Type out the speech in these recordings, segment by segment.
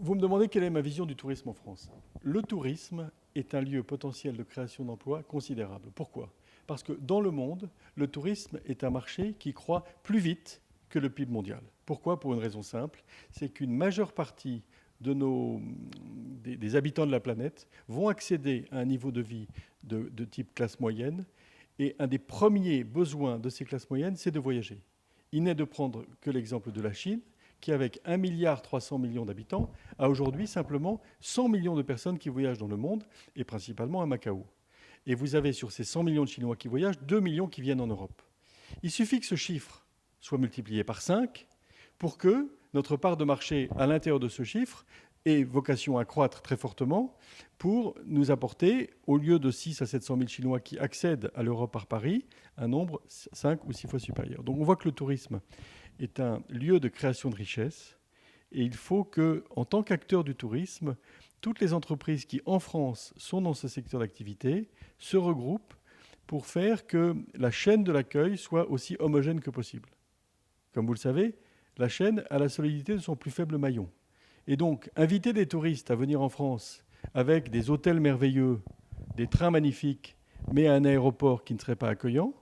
Vous me demandez quelle est ma vision du tourisme en France. Le tourisme est un lieu potentiel de création d'emplois considérable. Pourquoi? Parce que dans le monde, le tourisme est un marché qui croît plus vite que le PIB mondial. Pourquoi? Pour une raison simple, c'est qu'une majeure partie des habitants de la planète vont accéder à un niveau de vie de type classe moyenne, et un des premiers besoins de ces classes moyennes, c'est de voyager. Il n'est de prendre que l'exemple de la Chine, qui, avec 1,3 milliard d'habitants, a aujourd'hui simplement 100 millions de personnes qui voyagent dans le monde, et principalement à Macao. Et vous avez sur ces 100 millions de Chinois qui voyagent, 2 millions qui viennent en Europe. Il suffit que ce chiffre soit multiplié par 5 pour que notre part de marché à l'intérieur de ce chiffre ait vocation à croître très fortement pour nous apporter, au lieu de 6 à 700 000 Chinois qui accèdent à l'Europe par Paris, un nombre 5 ou 6 fois supérieur. Donc on voit que le tourisme est un lieu de création de richesse, et il faut que, en tant qu'acteur du tourisme, toutes les entreprises qui, en France, sont dans ce secteur d'activité se regroupent pour faire que la chaîne de l'accueil soit aussi homogène que possible. Comme vous le savez, la chaîne a la solidité de son plus faible maillon. Et donc, inviter des touristes à venir en France avec des hôtels merveilleux, des trains magnifiques, mais à un aéroport qui ne serait pas accueillant,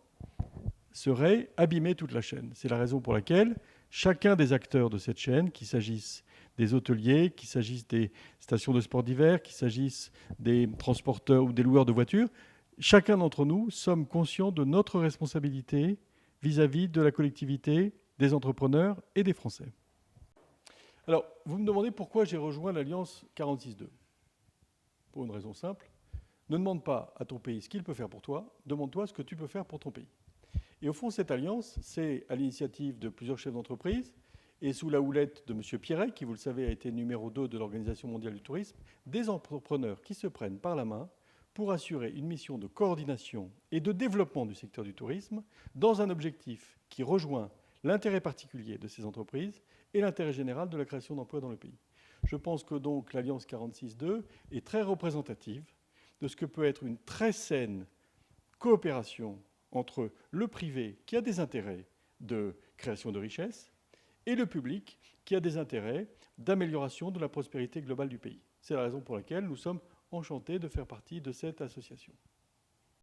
serait abîmer toute la chaîne. C'est la raison pour laquelle chacun des acteurs de cette chaîne, qu'il s'agisse des hôteliers, qu'il s'agisse des stations de sport d'hiver, qu'il s'agisse des transporteurs ou des loueurs de voitures, chacun d'entre nous sommes conscients de notre responsabilité vis-à-vis de la collectivité, des entrepreneurs et des Français. Alors, vous me demandez pourquoi j'ai rejoint l'Alliance 46.2. Pour une raison simple, ne demande pas à ton pays ce qu'il peut faire pour toi, demande-toi ce que tu peux faire pour ton pays. Et au fond, cette alliance, c'est à l'initiative de plusieurs chefs d'entreprise et sous la houlette de M. Pierret, qui, vous le savez, a été numéro 2 de l'Organisation mondiale du tourisme, des entrepreneurs qui se prennent par la main pour assurer une mission de coordination et de développement du secteur du tourisme dans un objectif qui rejoint l'intérêt particulier de ces entreprises et l'intérêt général de la création d'emplois dans le pays. Je pense que donc l'Alliance 46.2 est très représentative de ce que peut être une très saine coopération entre le privé, qui a des intérêts de création de richesses, et le public, qui a des intérêts d'amélioration de la prospérité globale du pays. C'est la raison pour laquelle nous sommes enchantés de faire partie de cette association.